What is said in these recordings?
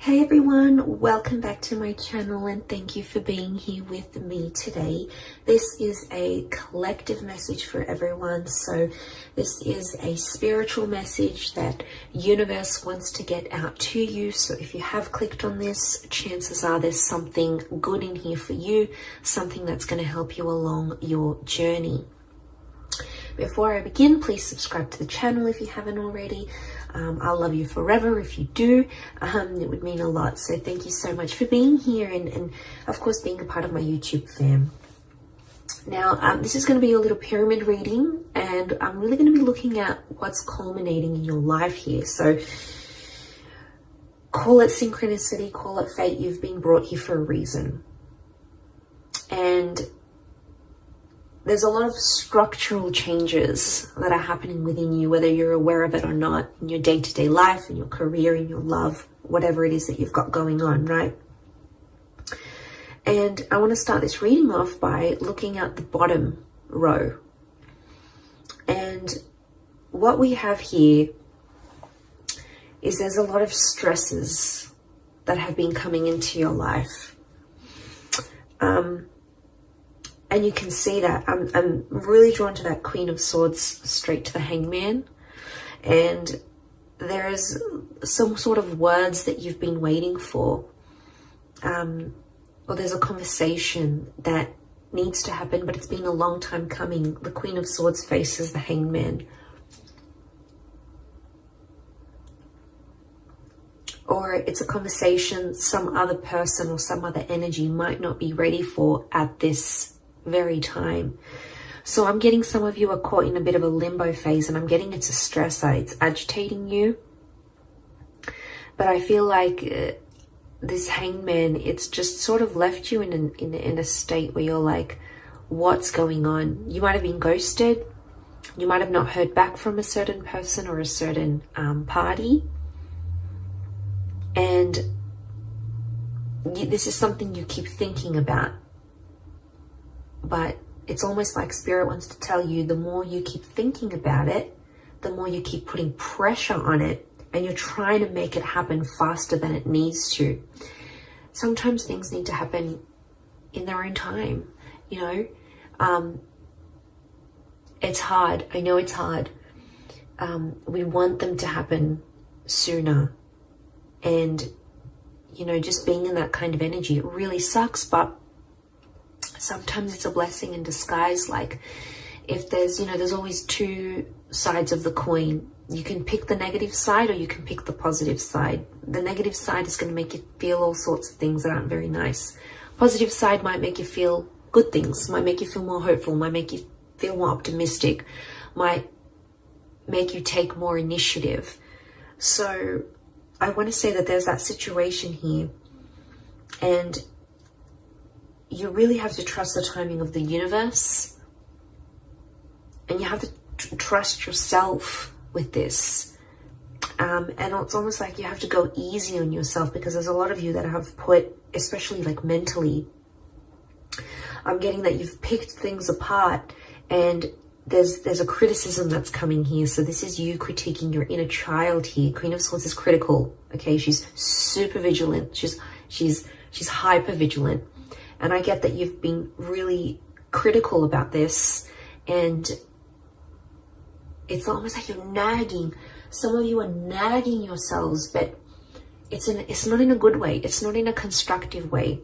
Hey everyone, welcome back to my channel and thank you for being here with me today. This is a collective message for everyone. So this is a spiritual message that universe wants to get out to you. So if you have clicked on this, chances are there's something good in here for you, something that's going to help you along your journey. Before I begin, please subscribe to the channel if you haven't already. I'll love you forever if you do. It would mean a lot. So thank you so much for being here and of course being a part of my YouTube fam. Now, this is going to be a little pyramid reading, and I'm really going to be looking at what's culminating in your life here. So call it synchronicity, call it fate. You've been brought here for a reason. And there's a lot of structural changes that are happening within you, whether you're aware of it or not, in your day-to-day life, in your career, in your love, whatever it is that you've got going on, right? And I want to start this reading off by looking at the bottom row. And what we have here is there's a lot of stresses that have been coming into your life. And you can see that I'm really drawn to that Queen of Swords straight to the Hangman. And there is some sort of words that you've been waiting for. Or there's a conversation that needs to happen, but it's been a long time coming. The Queen of Swords faces the Hangman. Or it's a conversation some other person or some other energy might not be ready for at this very time. So I'm getting some of you are caught in a bit of a limbo phase, and I'm getting it's a stressor. It's agitating you. But I feel like this Hangman, it's just sort of left you in a state where you're like, what's going on? You might have been ghosted. You might have not heard back from a certain person or a certain party. And this is something you keep thinking about. But it's almost like Spirit wants to tell you, the more you keep thinking about it, the more you keep putting pressure on it, and you're trying to make it happen faster than it needs to. Sometimes things need to happen in their own time, you know. It's hard. I know it's hard. We want them to happen sooner. And, you know, just being in that kind of energy, it really sucks, but sometimes it's a blessing in disguise. Like if there's, you know, there's always two sides of the coin. You can pick the negative side or you can pick the positive side. The negative side is going to make you feel all sorts of things that aren't very nice. Positive side might make you feel good things, might make you feel more hopeful, might make you feel more optimistic, might make you take more initiative. So I want to say that there's that situation here, and you really have to trust the timing of the universe, and you have to trust yourself with this. And it's almost like you have to go easy on yourself, because there's a lot of you that have put, especially like mentally, I'm getting that you've picked things apart, and there's a criticism that's coming here. So this is you critiquing your inner child here. Queen of Swords is critical. Okay, she's super vigilant. She's hyper vigilant. And I get that you've been really critical about this, and it's almost like you're nagging. Some of you are nagging yourselves, but it's not in a good way. It's not in a constructive way.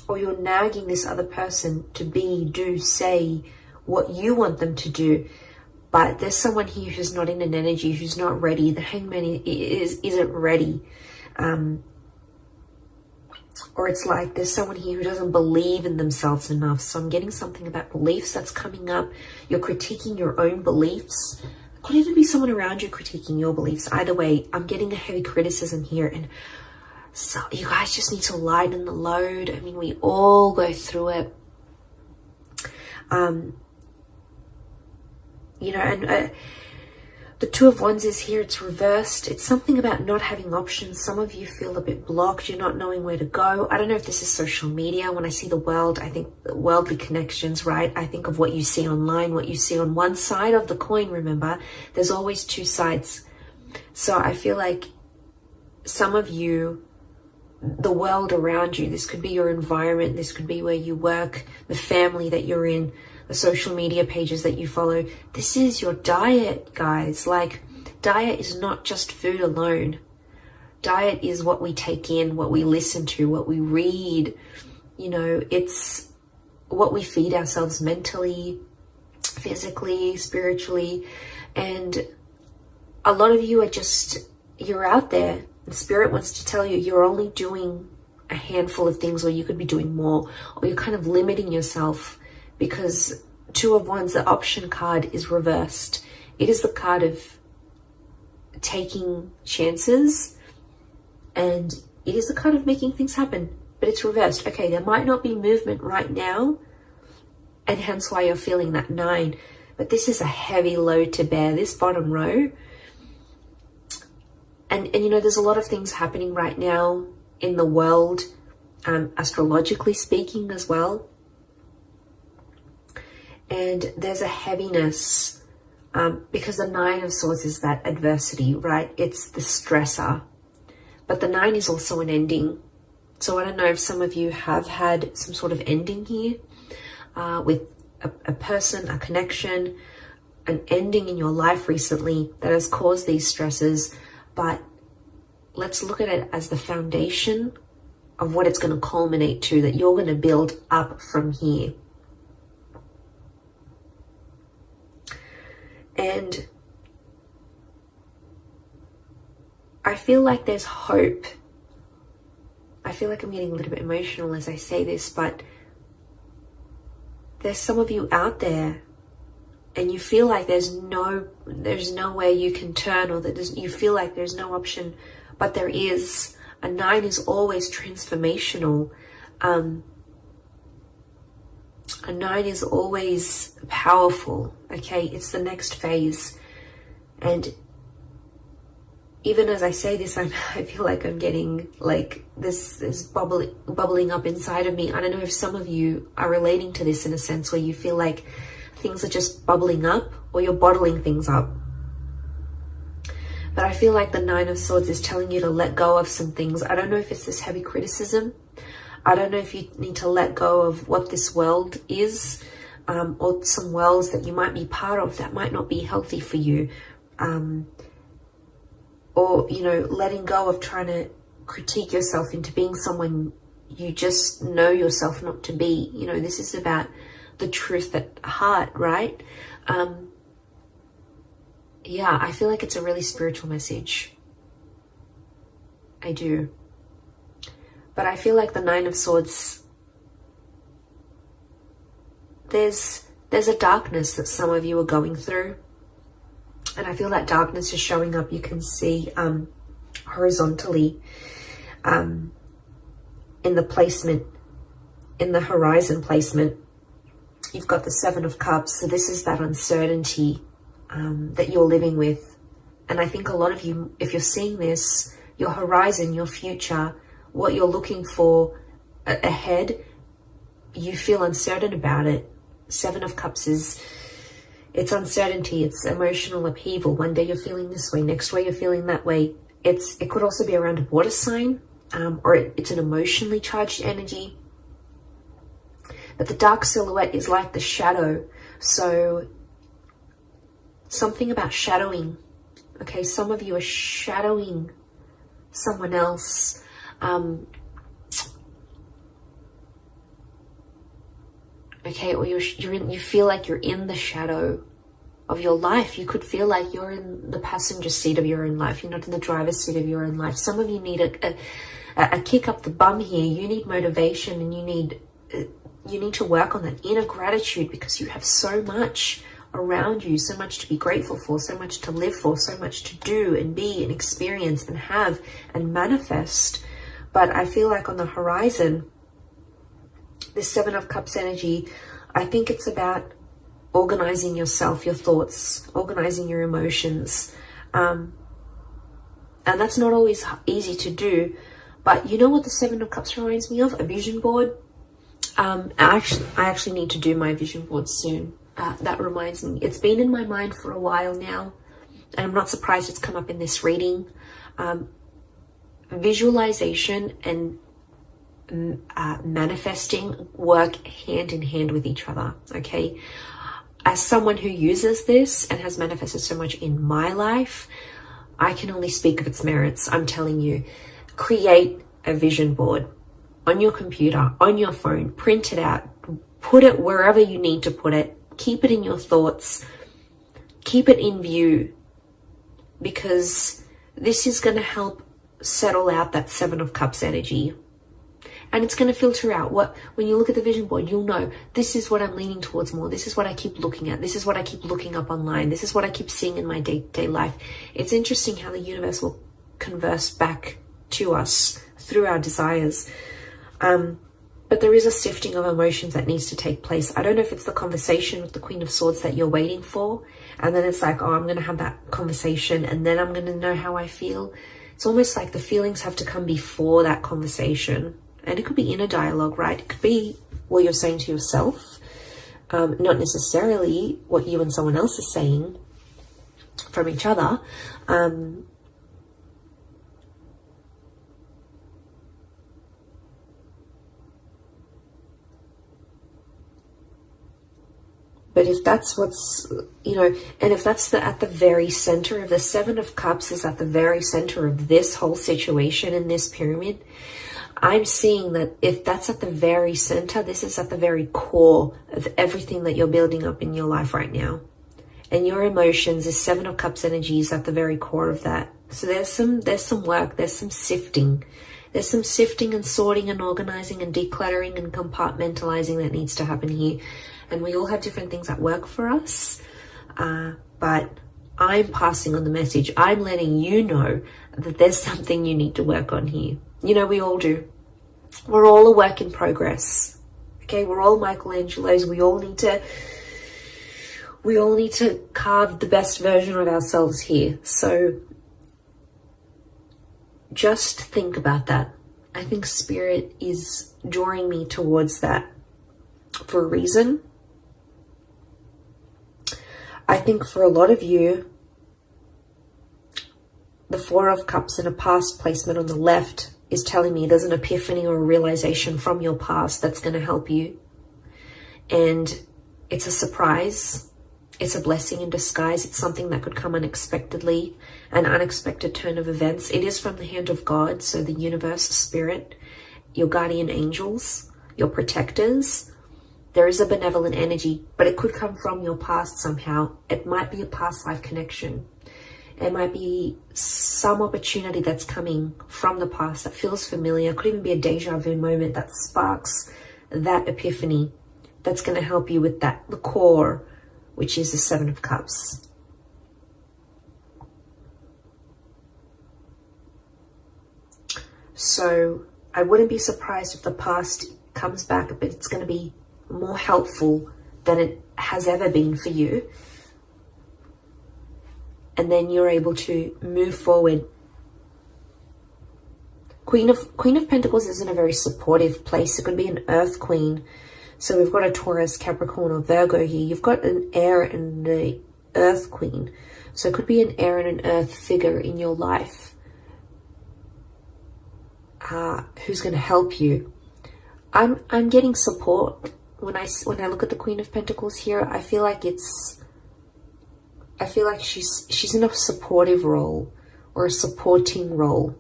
Or you're nagging this other person to be, do, say what you want them to do. But there's someone here who's not in an energy, who's not ready. The Hangman isn't ready. Or it's like there's someone here who doesn't believe in themselves enough. So I'm getting something about beliefs that's coming up. You're critiquing your own beliefs. It could even be someone around you critiquing your beliefs. Either way, I'm getting a heavy criticism here. And so you guys just need to lighten the load. I mean, we all go through it. You know, and the Two of Wands is here. It's reversed. It's something about not having options. Some of you feel a bit blocked. You're not knowing where to go. I don't know if this is social media. When I see the world, I think worldly connections, right? I think of what you see online, what you see on one side of the coin. Remember, there's always two sides. So I feel like some of you, the world around you, this could be your environment, this could be where you work, the family that you're in, the social media pages that you follow. This is your diet, guys. Like, diet is not just food alone. Diet is what we take in, what we listen to, what we read. You know, it's what we feed ourselves mentally, physically, spiritually. And a lot of you are just, you're out there, and Spirit wants to tell you you're only doing a handful of things, or you could be doing more, or you're kind of limiting yourself, because Two of Wands, the option card, is reversed. It is the card of taking chances, and it is the card of making things happen, but it's reversed. Okay, there might not be movement right now, and hence why you're feeling that 9, but this is a heavy load to bear, this bottom row. And you know, there's a lot of things happening right now in the world, astrologically speaking as well. And there's a heaviness, because the 9 of Swords is that adversity, right? It's the stressor. But the 9 is also an ending. So I don't know if some of you have had some sort of ending here, with a person, a connection, an ending in your life recently that has caused these stresses. But let's look at it as the foundation of what it's going to culminate to, that you're going to build up from here. And I feel like there's hope. I feel like I'm getting a little bit emotional as I say this, but there's some of you out there and you feel like there's no way you can turn, or that you feel like there's no option, but there is. A 9 is always transformational. A 9 is always powerful, okay? It's the next phase. And even as I say this, I feel like I'm getting like this is bubbling up inside of me. I don't know if some of you are relating to this in a sense where you feel like things are just bubbling up, or you're bottling things up. But I feel like the 9 of Swords is telling you to let go of some things. I don't know if it's this heavy criticism. I don't know if you need to let go of what this world is, or some worlds that you might be part of that might not be healthy for you. Or, you know, letting go of trying to critique yourself into being someone you just know yourself not to be. You know, this is about the truth at heart, right? Yeah, I feel like it's a really spiritual message. I do. But I feel like the 9 of Swords, there's a darkness that some of you are going through. And I feel that darkness is showing up. You can see horizontally in the placement, in the horizon placement. You've got the 7 of Cups. So this is that uncertainty that you're living with. And I think a lot of you, if you're seeing this, your horizon, your future, what you're looking for ahead, you feel uncertain about it. 7 of Cups is, it's uncertainty, it's emotional upheaval. One day you're feeling this way, next way you're feeling that way. It could also be around a water sign, or it's an emotionally charged energy. But the dark silhouette is like the shadow. So something about shadowing. Okay, some of you are shadowing someone else. Okay, or you feel like you're in the shadow of your life. You could feel like you're in the passenger seat of your own life. You're not in the driver's seat of your own life. Some of you need a kick up the bum here. You need motivation, and you need to work on that inner gratitude, because you have so much around you, so much to be grateful for, so much to live for, so much to do and be and experience and have and manifest. But I feel like on the horizon, this 7 of Cups energy, I think it's about organizing yourself, your thoughts, organizing your emotions. And that's not always easy to do. But you know what the 7 of Cups reminds me of? A vision board. I actually need to do my vision board soon. That reminds me. It's been in my mind for a while now. And I'm not surprised it's come up in this reading. visualization and manifesting work hand in hand with each other, okay? As someone who uses this and has manifested so much in my life, I can only speak of its merits. I'm telling you, create a vision board on your computer, on your phone, print it out, put it wherever you need to put it, keep it in your thoughts, keep it in view, because this is going to help settle out that Seven of Cups energy. And it's going to filter out when you look at the vision board, you'll know this is what I'm leaning towards more. This is what I keep looking at. This is what I keep looking up online. This is what I keep seeing in my day-to-day life. It's interesting how the universe will converse back to us through our desires. But there is a sifting of emotions that needs to take place. I don't know if it's the conversation with the Queen of Swords that you're waiting for. And then it's like, oh, I'm going to have that conversation and then I'm going to know how I feel. It's almost like the feelings have to come before that conversation. And it could be inner dialogue, right? It could be what you're saying to yourself, not necessarily what you and someone else is saying from each other. But if that's what's, and if that's at the very center of the Seven of Cups is at the very center of this whole situation in this pyramid, I'm seeing that if that's at the very center, this is at the very core of everything that you're building up in your life right now. And your emotions, this Seven of Cups energy is at the very core of that. So there's some work, there's some sifting. There's some sifting and sorting and organizing and decluttering and compartmentalizing that needs to happen here. And we all have different things that work for us. But I'm passing on the message. I'm letting you know that there's something you need to work on here. We all do. We're all a work in progress. Okay, we're all Michelangelos. We all need to carve the best version of ourselves here. So just think about that. I think Spirit is drawing me towards that for a reason. I think for a lot of you, the Four of Cups in a past placement on the left is telling me there's an epiphany or a realization from your past that's going to help you. And it's a surprise. It's a blessing in disguise. It's something that could come unexpectedly, an unexpected turn of events. It is from the hand of God, so the universe, Spirit, your guardian angels, your protectors. There is a benevolent energy, but it could come from your past somehow. It might be a past life connection. It might be some opportunity that's coming from the past that feels familiar. It could even be a deja vu moment that sparks that epiphany that's going to help you with the core, which is the Seven of Cups. So I wouldn't be surprised if the past comes back, but it's going to be more helpful than it has ever been for you. And then you're able to move forward. Queen of Pentacles is in a very supportive place. It could be an Earth Queen. So we've got a Taurus, Capricorn, or Virgo here. You've got an air and an Earth Queen. So it could be an air and an Earth figure in your life who's going to help you. I'm getting support. When I look at the Queen of Pentacles here, I feel like she's in a supportive role or a supporting role.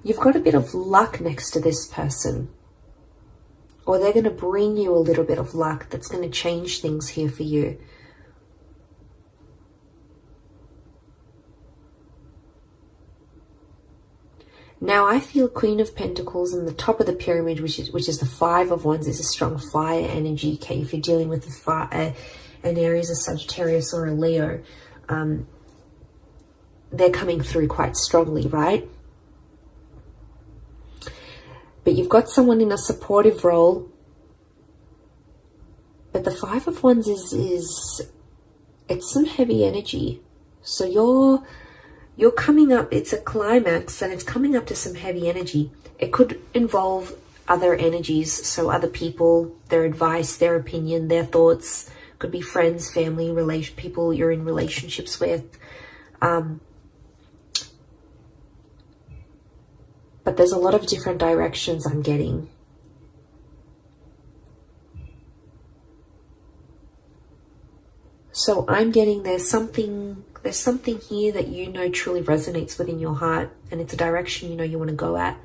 You've got a bit of luck next to this person, or they're going to bring you a little bit of luck that's going to change things here for you. Now I feel Queen of Pentacles in the top of the pyramid, which is the Five of Wands, is a strong fire energy. Okay, if you're dealing with an Aries, a Sagittarius, or a Leo, they're coming through quite strongly, right? But you've got someone in a supportive role. But the Five of Wands it's some heavy energy. So you're coming up, it's a climax and it's coming up to some heavy energy. It could involve other energies, so other people, their advice, their opinion, their thoughts. Could be friends, family, people you're in relationships with. but there's a lot of different directions I'm getting. So I'm getting there's something here that you know truly resonates within your heart, and it's a direction you know you want to go at.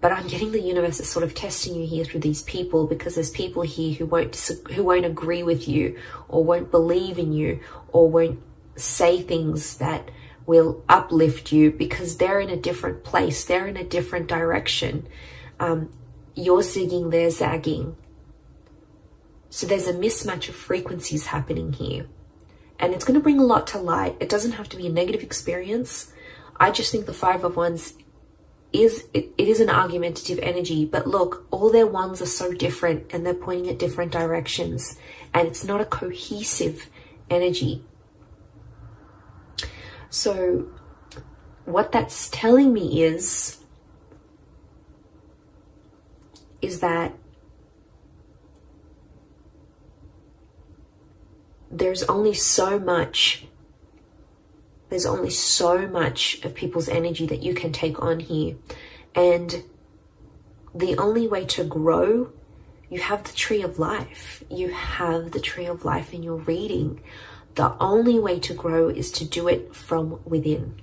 But I'm getting the universe is sort of testing you here through these people, because there's people here who won't agree with you, or won't believe in you, or won't say things that will uplift you, because they're in a different place. They're in a different direction. You're zigging, they're zagging. So there's a mismatch of frequencies happening here. And it's going to bring a lot to light. It doesn't have to be a negative experience. I just think the Five of Wands it is an argumentative energy, but look, all their wands are so different and they're pointing at different directions, and it's not a cohesive energy. So what that's telling me is that there's only so much of people's energy that you can take on here. And the only way to grow, you have the tree of life. You have the tree of life in your reading. The only way to grow is to do it from within.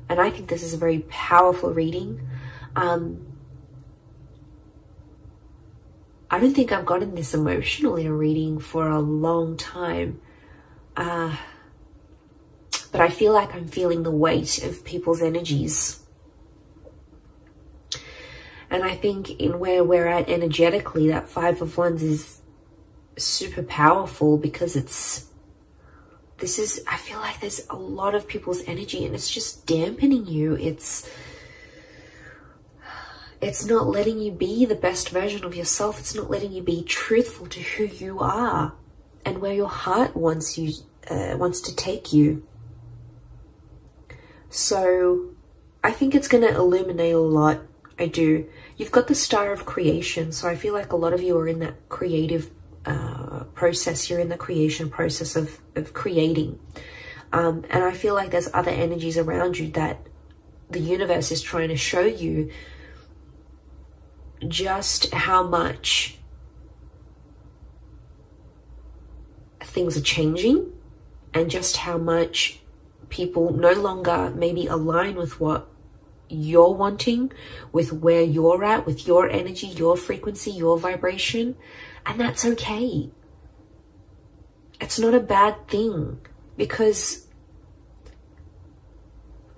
And I think this is a very powerful reading. I don't think I've gotten this emotional in a reading for a long time. But I feel like I'm feeling the weight of people's energies. And I think in where we're at energetically, that Five of Wands is super powerful, because I feel like there's a lot of people's energy and it's just dampening you. It's not letting you be the best version of yourself. It's not letting you be truthful to who you are and where your heart wants to take you. So I think it's going to illuminate a lot. I do. You've got the Star of Creation, so I feel like a lot of you are in that creative process. You're in the creation process of creating. And I feel like there's other energies around you that the universe is trying to show you just how much things are changing, and just how much people no longer maybe align with what you're wanting, with where you're at, with your energy, your frequency, your vibration. And that's okay. It's not a bad thing, because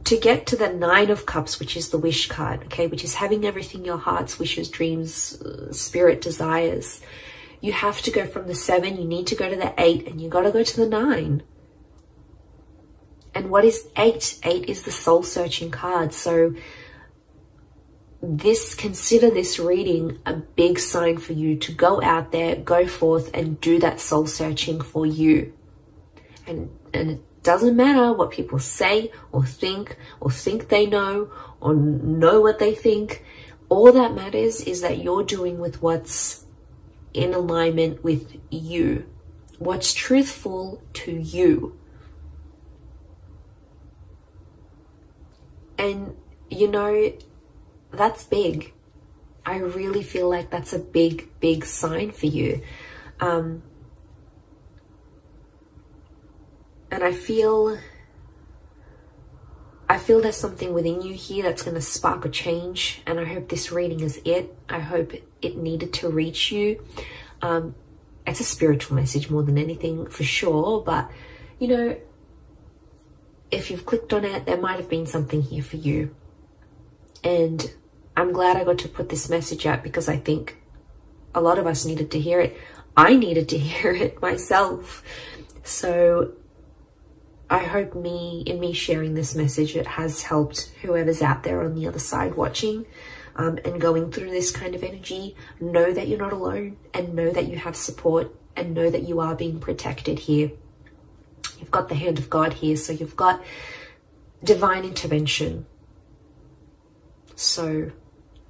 to get to the Nine of Cups, which is the wish card, okay, which is having everything your heart's wishes, dreams, spirit desires, you have to go from the 7, you need to go to the 8, and you got to go to the 9. And what is 8? 8 is the soul searching card. So consider this reading a big sign for you to go out there, go forth and do that soul searching for you. And it doesn't matter what people say or think they know or know what they think. All that matters is that you're doing with what's in alignment with you, what's truthful to you. And you know, that's big. I really feel like that's a big sign for you. And I feel there's something within you here that's going to spark a change, and I hope this reading is it. I hope it needed to reach you. It's a spiritual message more than anything, for sure, but you know, if you've clicked on it, there might have been something here for you. And I'm glad I got to put this message out, because I think a lot of us needed to hear it. I needed to hear it myself. So I hope in me sharing this message, it has helped whoever's out there on the other side watching and going through this kind of energy. Know that you're not alone, and know that you have support, and know that you are being protected here. You've got the hand of God here, so you've got divine intervention. So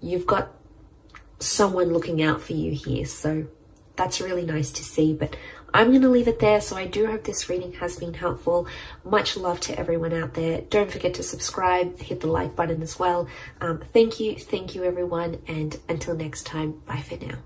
you've got someone looking out for you here. So that's really nice to see. But I'm going to leave it there. So I do hope this reading has been helpful. Much love to everyone out there. Don't forget to subscribe, hit the like button as well. Thank you everyone, and until next time, bye for now.